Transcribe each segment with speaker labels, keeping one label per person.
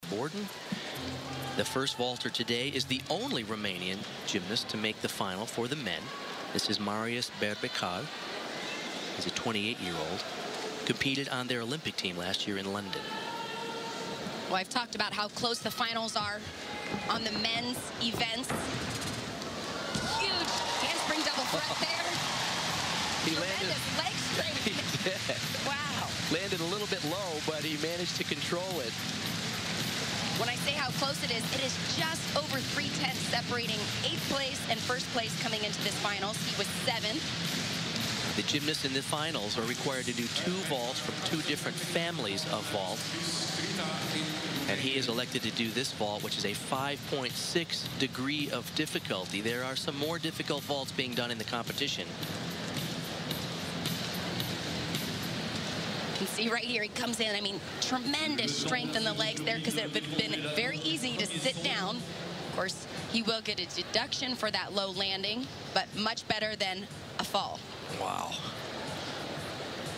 Speaker 1: Borden. The first vaulter today is the only Romanian gymnast to make the final for the men. This is Marius Berbecar. He's a 28-year-old. Competed on their Olympic team last year in London.
Speaker 2: Well, I've talked about how close the finals are on the men's events. Huge handspring double front there.
Speaker 1: He landed
Speaker 2: leg strength.
Speaker 1: He did.
Speaker 2: Wow.
Speaker 1: Landed a little bit low, but he managed to control it.
Speaker 2: When I say how close it is just over 3/10 separating 8th place and 1st place coming into this finals. He was 7th.
Speaker 1: The gymnasts in the finals are required to do 2 vaults from 2 different families of vault. And he is elected to do this vault, which is a 5.6 degree of difficulty. There are some more difficult vaults being done in the competition.
Speaker 2: You can see right here, he comes in, I mean, tremendous strength in the legs there because it would have been very easy to sit down. Of course, he will get a deduction for that low landing, but much better than a fall.
Speaker 1: Wow.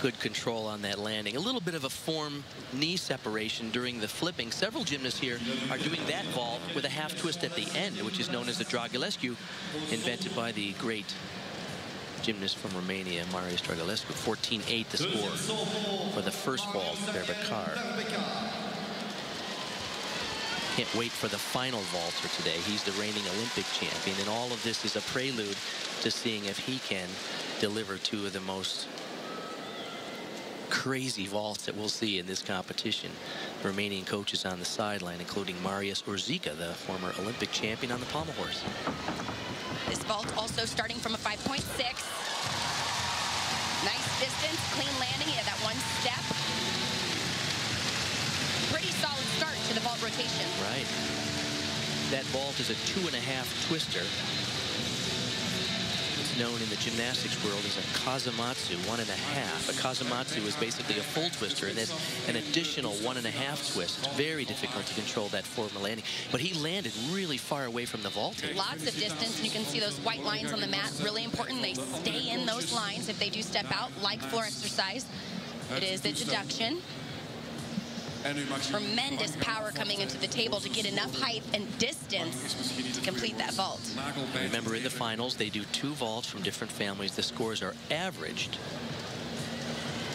Speaker 1: Good control on that landing. A little bit of a form knee separation during the flipping. Several gymnasts here are doing that vault with a half twist at the end, which is known as the Dragulescu, invented by the great gymnast from Romania, Marius Dragulescu. 14-8 the score for the first vault, Berbecar. Can't wait for the final vaulter today. He's the reigning Olympic champion, and all of this is a prelude to seeing if he can deliver 2 of the most crazy vaults that we'll see in this competition. Romanian coaches on the sideline, including Marius Berbecar, the former Olympic champion on the pommel horse.
Speaker 2: This vault also starting from a 5.6. Nice distance, clean landing. He had that one step. Pretty solid start to the vault rotation.
Speaker 1: Right. That vault is a 2.5 twister. It's known in the gymnastics world as a kazamatsu, 1.5. A kazamatsu is basically a full twister, and there's an additional 1.5 twist. It's very difficult to control that form of landing. But he landed really far away from the vaulting.
Speaker 2: Lots of distance, and you can see those white lines on the mat. Really important they stay in those lines if they do step out, like floor exercise. It is a deduction. Tremendous power coming into the table to get enough height and distance to complete that vault.
Speaker 1: Remember, in the finals, they do 2 vaults from different families. The scores are averaged.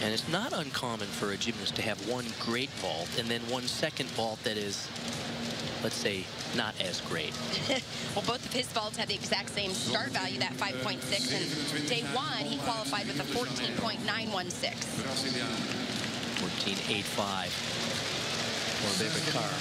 Speaker 1: And it's not uncommon for a gymnast to have 1 great vault and then 1 second vault that is, let's say, not as great.
Speaker 2: Well, both of his vaults had the exact same start value, that 5.6. And day 1, he qualified with a 14.916.
Speaker 1: 14.85 for Berbecar.